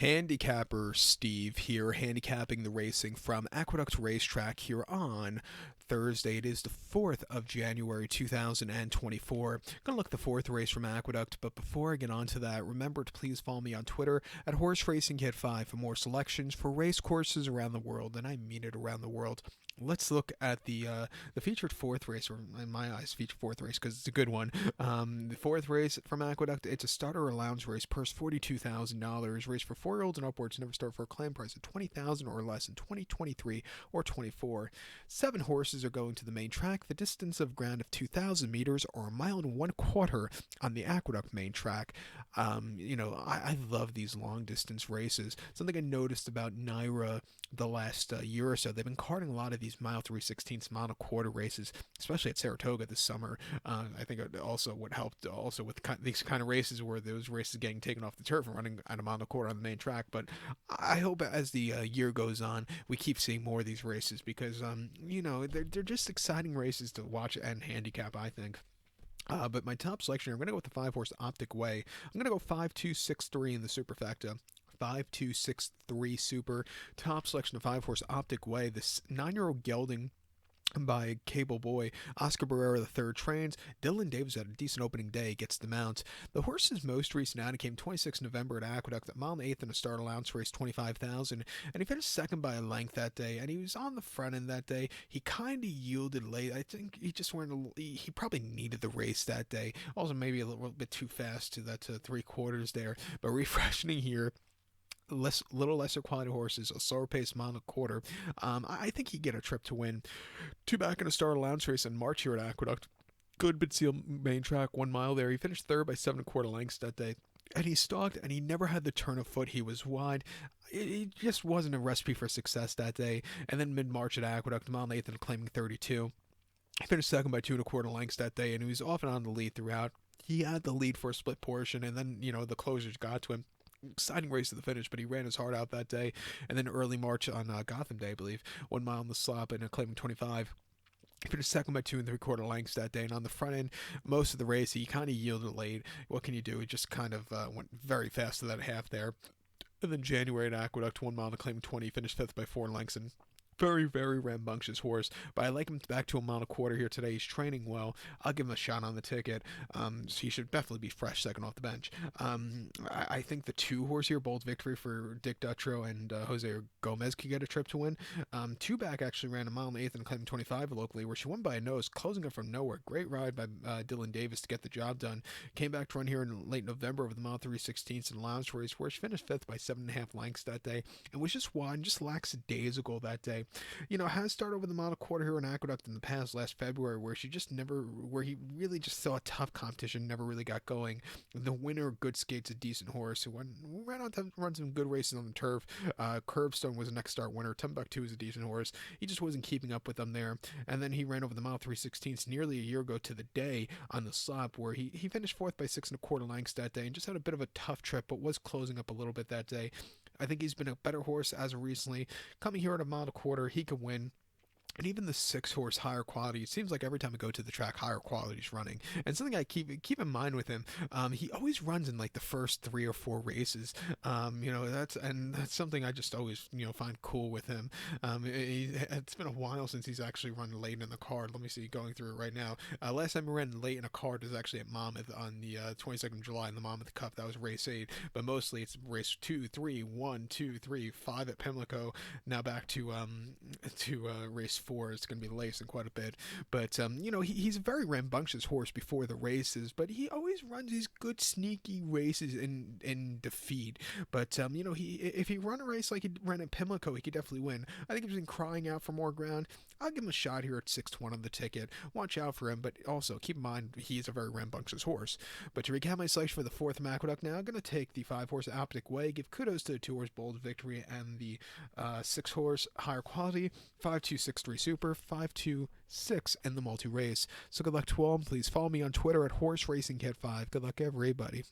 Handicapper Steve here, handicapping the racing from Aqueduct Racetrack here on Thursday. It is the 4th of January 2024. Gonna look at the fourth race from Aqueduct, but before I get on to that, remember to please follow me on Twitter at Horse Racing Kid 5 for more selections for race courses around the world, and I mean it around the world. Let's look at the featured fourth race, or in my eyes, featured fourth race because it's a good one. The fourth race from Aqueduct, it's a starter allowance race, purse $42,000, race for 4-year-olds and upwards, never start for a claim price of $20,000 or less in 2023 or 24. 7 horses are going to the main track, the distance of ground of 2,000 meters or a mile and 1/4 on the Aqueduct main track. I love these long distance races. Something I noticed about Naira the last year or so, they've been carting a lot of these mile 3/16, mile and a quarter races, especially at Saratoga this summer. I think it also would help also with these kind of races where those races getting taken off the turf and running at a mile and a quarter on the main track. But I hope as the year goes on, we keep seeing more of these races because they're just exciting races to watch and handicap, I think. But my top selection, I'm going to go with the 5-horse Optic Way. I'm going to go 5-2-6-3 in the superfecta. 5-2-6-3 super. Top selection of 5-horse Optic Way. This 9-year-old gelding by Cable Boy. Oscar Barrera III trains. Dylan Davis had a decent opening day, gets the mount. The horse's most recent outing came 26 November at Aqueduct, at mile and eighth in a start allowance race, 25,000, and he finished second by a length that day, and he was on the front end that day. He kind of yielded late. I think he just he probably needed the race that day. Also maybe a little bit too fast to that 3/4 there, but refreshing here. Little lesser quality horses, a slower pace mile and a quarter. I think he'd get a trip to win. 2 back in a star allowance race in March here at Aqueduct. Good bit seal main track, 1 mile there. He finished third by 7 1/4 lengths that day. And he stalked, and he never had the turn of foot. He was wide. It just wasn't a recipe for success that day. And then mid-March at Aqueduct, mile and eighth and claiming 32. He finished second by 2 1/4 lengths that day, and he was off and on the lead throughout. He had the lead for a split portion, and then, the closers got to him. Exciting race to the finish, but he ran his heart out that day. And then early March on Gotham Day, I believe, 1 mile on the slop and claiming 25. He finished second by 2 3/4 lengths that day, and on the front end, most of the race, he kind of yielded late. What can you do? He just kind of went very fast to that half there. And then January at Aqueduct, 1 mile and claiming 20, finished fifth by 4 lengths, and very, very rambunctious horse, but I like him back to a mile and a quarter here today. He's training well. I'll give him a shot on the ticket. So he should definitely be fresh second off the bench. I think the 2-horse here, Bold Victory for Dick Dutrow and Jose Gomez, could get a trip to win. 2 back actually ran a mile and eighth and claimed 25 locally, where she won by a nose, closing up from nowhere. Great ride by Dylan Davis to get the job done. Came back to run here in late November over the mile 3/16 and allowance race, where she finished fifth by 7.5 lengths that day, and was just wide and just lackadaisical that day. Has started over the mile and a quarter here in Aqueduct in the past, last February, where he really just saw a tough competition, never really got going. The winner, Good Skate's a decent horse who ran on to run some good races on the turf. Curbstone was the next start winner. Timbuktu is a decent horse. He just wasn't keeping up with them there. And then he ran over the mile 3/16 nearly a year ago to the day on the slop, where he finished fourth by 6 1/4 lengths that day, and just had a bit of a tough trip, but was closing up a little bit that day. I think he's been a better horse as of recently. Coming here at a mile and a quarter, he could win. And even the 6-horse higher quality, it seems like every time I go to the track, higher quality is running. And something I keep in mind with him, he always runs in like the first 3 or 4 races. That's something I just always find cool with him. It's been a while since he's actually run late in the card. Let me see, going through it right now. Last time he ran late in a card was actually at Monmouth on the 22nd of July in the Monmouth Cup. That was race 8, but mostly it's race 2, 3, 1, 2, 3, 5 at Pimlico. Now back to race 4. It's going to be lacing quite a bit, but he's a very rambunctious horse before the races, but he always runs these good sneaky races in defeat. But if he run a race like he ran at Pimlico, he could definitely win. I think he's been crying out for more ground. I'll give him a shot here at 6-1 on the ticket. Watch out for him, but also keep in mind he is a very rambunctious horse. But to recap my selection for the 4th from Aqueduct now, I'm going to take the 5-horse Optic Way, give kudos to the 2-horse Bold Victory and the 6-horse higher quality, 5-2-6-3 super, 5-2-6 in the multi-race. So good luck to all, and please follow me on Twitter at Horse Racing Kid 5. Good luck everybody.